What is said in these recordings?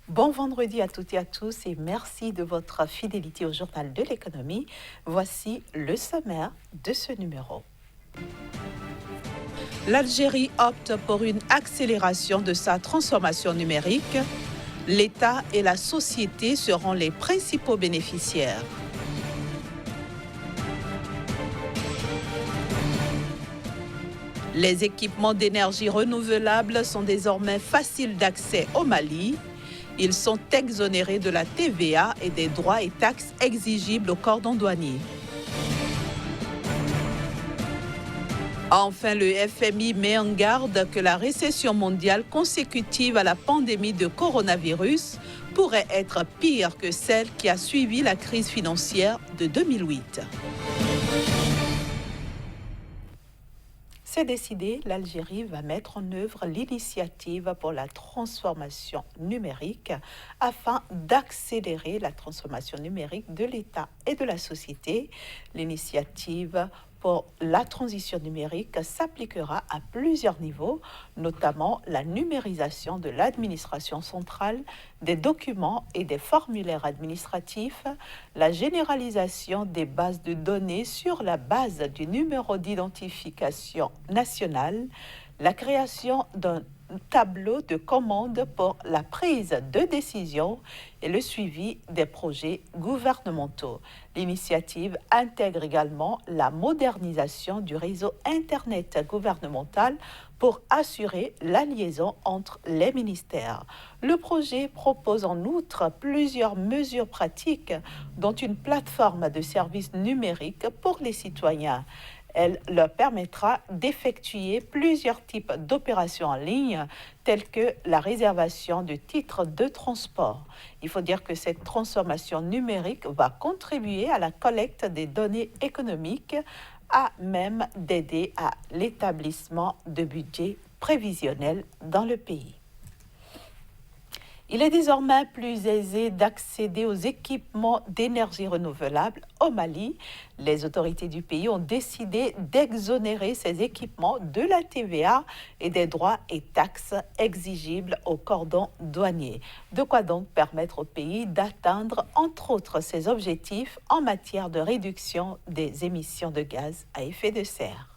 Bon vendredi à toutes et à tous et merci de votre fidélité au Journal de l'économie. Voici le sommaire de ce numéro. L'Algérie opte pour une accélération de sa transformation numérique. L'État et la société seront les principaux bénéficiaires. Les équipements d'énergie renouvelable sont désormais faciles d'accès au Mali. Ils sont exonérés de la TVA et des droits et taxes exigibles au cordon douanier. Enfin, le FMI met en garde que la récession mondiale consécutive à la pandémie de coronavirus pourrait être pire que celle qui a suivi la crise financière de 2008. C'est décidé, l'Algérie va mettre en œuvre l'initiative pour la transformation numérique afin d'accélérer la transformation numérique de l'État et de la société. L'initiative pour la transition numérique s'appliquera à plusieurs niveaux, notamment la numérisation de l'administration centrale, des documents et des formulaires administratifs, la généralisation des bases de données sur la base du numéro d'identification national, la création d'un tableau de commande pour la prise de décision et le suivi des projets gouvernementaux. L'initiative intègre également la modernisation du réseau Internet gouvernemental pour assurer la liaison entre les ministères. Le projet propose en outre plusieurs mesures pratiques, dont une plateforme de services numériques pour les citoyens. Elle leur permettra d'effectuer plusieurs types d'opérations en ligne, telles que la réservation de titres de transport. Il faut dire que cette transformation numérique va contribuer à la collecte des données économiques, à même d'aider à l'établissement de budgets prévisionnels dans le pays. Il est désormais plus aisé d'accéder aux équipements d'énergie renouvelable au Mali. Les autorités du pays ont décidé d'exonérer ces équipements de la TVA et des droits et taxes exigibles au cordon douanier. De quoi donc permettre au pays d'atteindre, entre autres, ses objectifs en matière de réduction des émissions de gaz à effet de serre.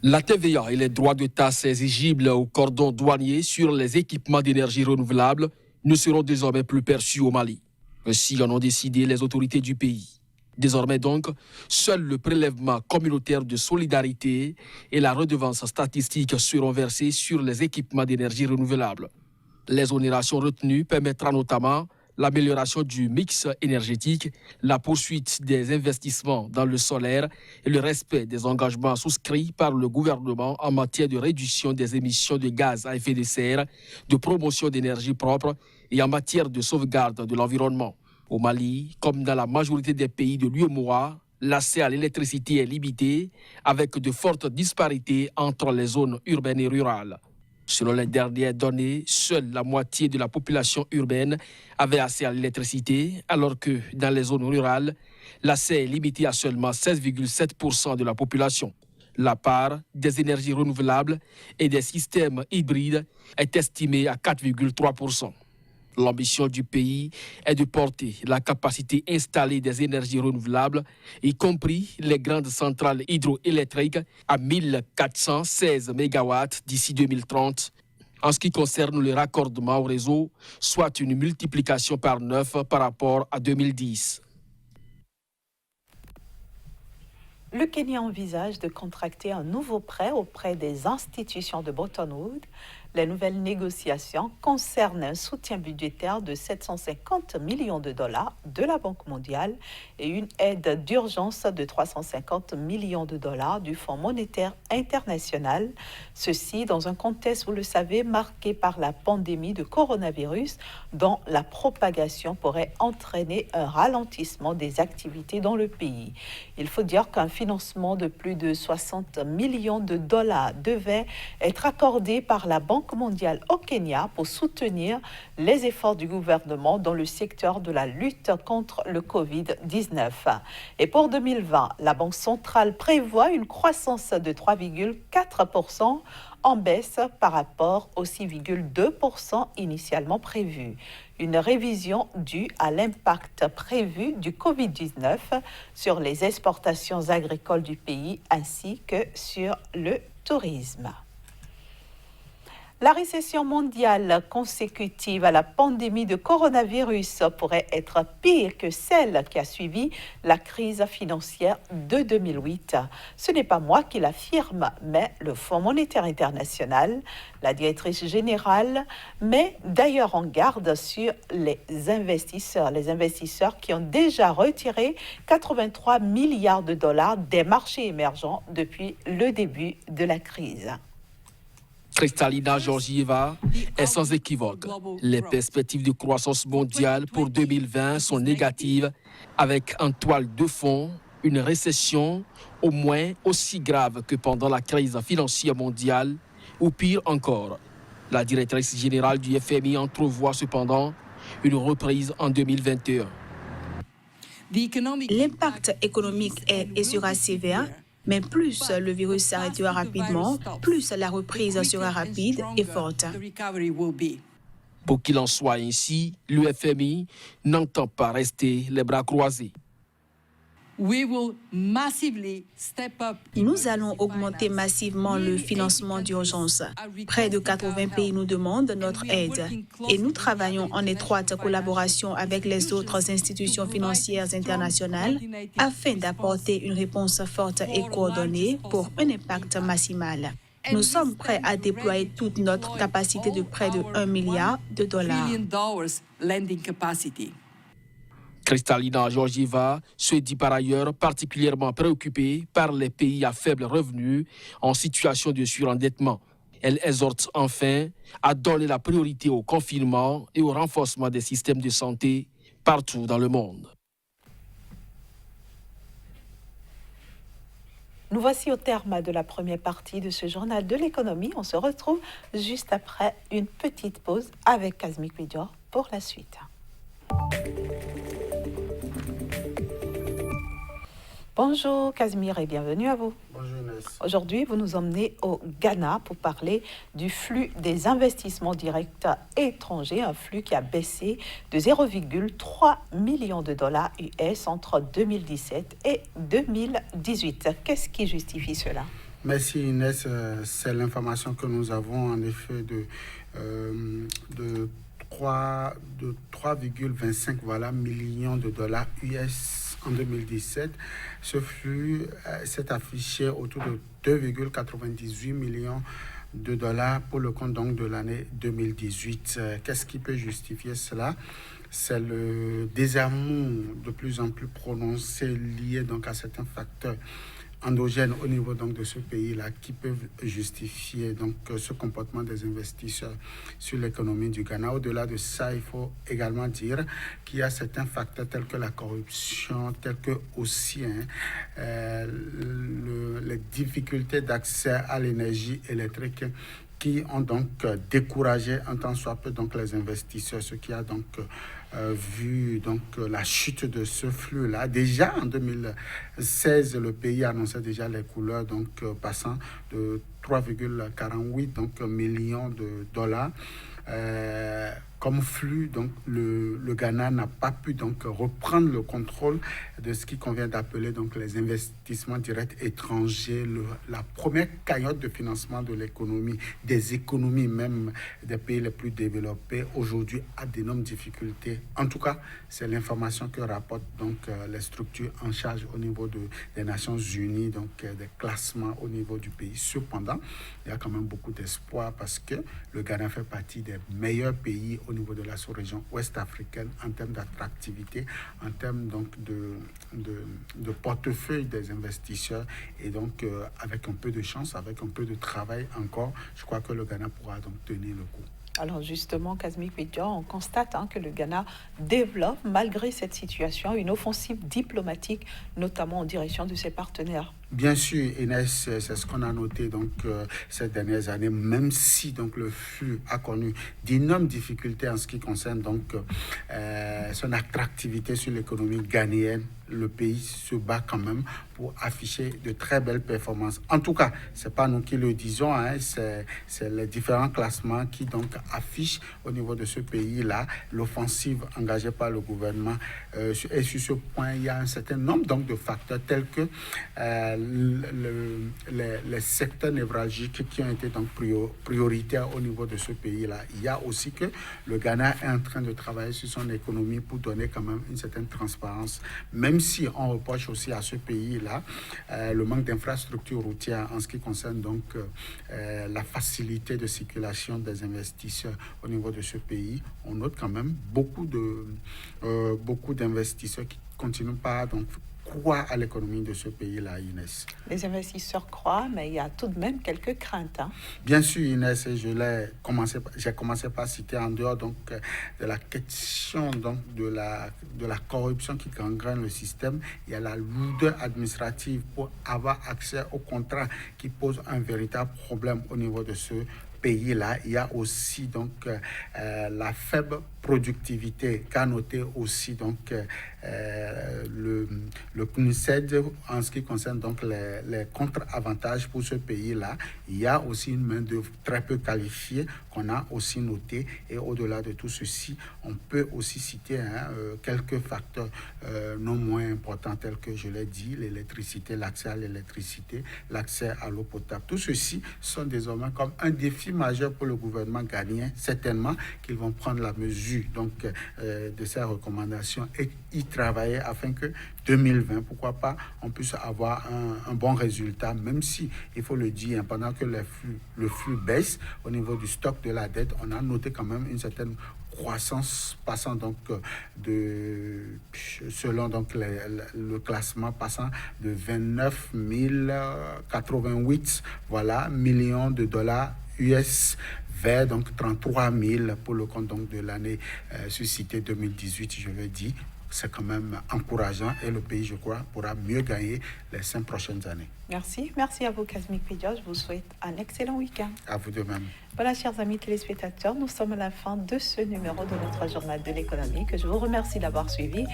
La TVA et les droits de taxes exigibles au cordon douanier sur les équipements d'énergie renouvelable ne seront désormais plus perçus au Mali. Ainsi en ont décidé les autorités du pays. Désormais donc, seul le prélèvement communautaire de solidarité et la redevance statistique seront versés sur les équipements d'énergie renouvelable. L'exonération retenue permettra notamment l'amélioration du mix énergétique, la poursuite des investissements dans le solaire et le respect des engagements souscrits par le gouvernement en matière de réduction des émissions de gaz à effet de serre, de promotion d'énergie propre et en matière de sauvegarde de l'environnement. Au Mali, comme dans la majorité des pays de l'UEMOA, l'accès à l'électricité est limité avec de fortes disparités entre les zones urbaines et rurales. Selon les dernières données, seule la moitié de la population urbaine avait accès à l'électricité, alors que dans les zones rurales, l'accès est limité à seulement 16,7% de la population. La part des énergies renouvelables et des systèmes hybrides est estimée à 4,3%. L'ambition du pays est de porter la capacité installée des énergies renouvelables, y compris les grandes centrales hydroélectriques, à 1416 MW d'ici 2030. En ce qui concerne le raccordement au réseau, soit une multiplication par 9 par rapport à 2010. Le Kenya envisage de contracter un nouveau prêt auprès des institutions de Bretton Woods. Les nouvelles négociations concernent un soutien budgétaire de 750 millions de dollars de la Banque mondiale et une aide d'urgence de 350 millions de dollars du Fonds monétaire international. Ceci dans un contexte, vous le savez, marqué par la pandémie de coronavirus, dont la propagation pourrait entraîner un ralentissement des activités dans le pays. Il faut dire qu'un financement de plus de 60 millions de dollars devait être accordé par la Banque Banque mondiale au Kenya pour soutenir les efforts du gouvernement dans le secteur de la lutte contre le Covid-19. Et pour 2020, la Banque centrale prévoit une croissance de 3,4% en baisse par rapport aux 6,2% initialement prévus. Une révision due à l'impact prévu du Covid-19 sur les exportations agricoles du pays ainsi que sur le tourisme. La récession mondiale consécutive à la pandémie de coronavirus pourrait être pire que celle qui a suivi la crise financière de 2008. Ce n'est pas moi qui l'affirme, mais le Fonds monétaire international. La directrice générale met d'ailleurs en garde sur les investisseurs qui ont déjà retiré 83 milliards de dollars des marchés émergents depuis le début de la crise. Kristalina Georgieva est sans équivoque. Les perspectives de croissance mondiale pour 2020 sont négatives, avec en toile de fond une récession au moins aussi grave que pendant la crise financière mondiale, ou pire encore. La directrice générale du FMI entrevoit cependant une reprise en 2021. L'impact économique est sera sévère. Mais plus le virus s'arrêtera rapidement, plus la reprise sera rapide et forte. Pour qu'il en soit ainsi, le FMI n'entend pas rester les bras croisés. Nous allons augmenter massivement le financement d'urgence. Près de 80 pays nous demandent notre aide et nous travaillons en étroite collaboration avec les autres institutions financières internationales afin d'apporter une réponse forte et coordonnée pour un impact maximal. Nous sommes prêts à déployer toute notre capacité de près de $1 milliard. Kristalina Georgieva se dit par ailleurs particulièrement préoccupée par les pays à faible revenu en situation de surendettement. Elle exhorte enfin à donner la priorité au confinement et au renforcement des systèmes de santé partout dans le monde. Nous voici au terme de la première partie de ce journal de l'économie. On se retrouve juste après une petite pause avec Kazmi Kwidior pour la suite. Bonjour Casimir et bienvenue à vous. Bonjour Inès. Aujourd'hui, vous nous emmenez au Ghana pour parler du flux des investissements directs étrangers, un flux qui a baissé de 0,3 millions de dollars US entre 2017 et 2018. Qu'est-ce qui justifie cela? Merci Inès, c'est l'information que nous avons en effet de 3,25 millions de dollars US en 2017. Ce flux s'est affiché autour de 2,98 millions de dollars pour le compte donc de l'année 2018. Qu'est-ce qui peut justifier cela? C'est le désamour de plus en plus prononcé lié donc à certains facteurs endogènes au niveau donc de ce pays-là qui peuvent justifier donc ce comportement des investisseurs sur l'économie du Ghana. Au-delà de ça, il faut également dire qu'il y a certains facteurs tels que la corruption, tels que aussi les difficultés d'accès à l'énergie électrique qui ont donc découragé un tant soit peu donc les investisseurs, ce qui a donc vu donc la chute de ce flux-là. Déjà en 2016, le pays annonçait déjà les couleurs, donc passant de 3,48 donc millions de dollars. Comme flux, donc le Ghana n'a pas pu donc reprendre le contrôle de ce qui convient d'appeler donc les investissements directs étrangers, la première cagnotte de financement de l'économie, des économies même des pays les plus développés, aujourd'hui a d'énormes difficultés. En tout cas, c'est l'information que rapportent donc les structures en charge au niveau des Nations Unies, donc des classements au niveau du pays. Cependant, il y a quand même beaucoup d'espoir parce que le Ghana fait partie des meilleurs pays au niveau de la sous-région ouest-africaine en termes d'attractivité, en termes donc de portefeuille des investisseurs et donc avec un peu de chance, avec un peu de travail encore, je crois que le Ghana pourra donc tenir le coup. Alors justement, Kazmi Pédian, on constate que le Ghana développe, malgré cette situation, une offensive diplomatique, notamment en direction de ses partenaires. Bien sûr, Inès, c'est ce qu'on a noté donc ces dernières années, même si donc le flux a connu d'énormes difficultés en ce qui concerne donc son attractivité sur l'économie ghanéenne. Le pays se bat quand même pour afficher de très belles performances. En tout cas, c'est pas nous qui le disons, c'est les différents classements qui donc affichent au niveau de ce pays-là l'offensive engagée par le gouvernement. Et sur ce point, il y a un certain nombre donc de facteurs tels que les secteurs névralgiques qui ont été donc prioritaires au niveau de ce pays-là. Il y a aussi que le Ghana est en train de travailler sur son économie pour donner quand même une certaine transparence, même si on reproche aussi à ce pays-là le manque d'infrastructures routières en ce qui concerne donc la facilité de circulation des investisseurs au niveau de ce pays. On note quand même beaucoup d'investisseurs qui continuent pas donc croient à l'économie de ce pays-là, Inès. Les investisseurs croient, mais il y a tout de même quelques craintes. Bien sûr, Inès, j'ai commencé par citer en dehors donc de la question donc de la corruption qui gangrène le système. Il y a la lourdeur administrative pour avoir accès aux contrats qui pose un véritable problème au niveau de ce pays-là. Il y a aussi donc la faible productivité qu'a noté aussi donc le CNUSED en ce qui concerne donc les contre-avantages pour ce pays-là. Il y a aussi une main-d'œuvre très peu qualifiée qu'on a aussi noté, et au-delà de tout ceci, on peut aussi citer quelques facteurs non moins importants tels que je l'ai dit, l'électricité, l'accès à l'électricité, l'accès à l'eau potable. Tout ceci sont désormais comme un défi majeur pour le gouvernement ghanéen, certainement qu'ils vont prendre la mesure donc de ces recommandations et y travailler afin que 2020, pourquoi pas, on puisse avoir un bon résultat, même si, il faut le dire, pendant que le flux baisse au niveau du stock de la dette, on a noté quand même une certaine croissance passant donc selon donc le classement passant de 29 088 millions de dollars US vers donc 33 000 pour le compte donc de l'année suscitée 2018, je veux dire. C'est quand même encourageant et le pays, je crois, pourra mieux gagner les 5 prochaines années. Merci. Merci à vous, Kazmi Pédian. Je vous souhaite un excellent week-end. À vous de même. Voilà, chers amis téléspectateurs, nous sommes à la fin de ce numéro de notre journal de l'économie que je vous remercie d'avoir suivi.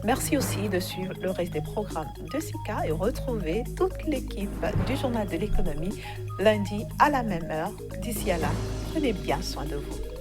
Merci aussi de suivre le reste des programmes de SICA et retrouver toute l'équipe du journal de l'économie lundi à la même heure. D'ici à là, prenez bien soin de vous.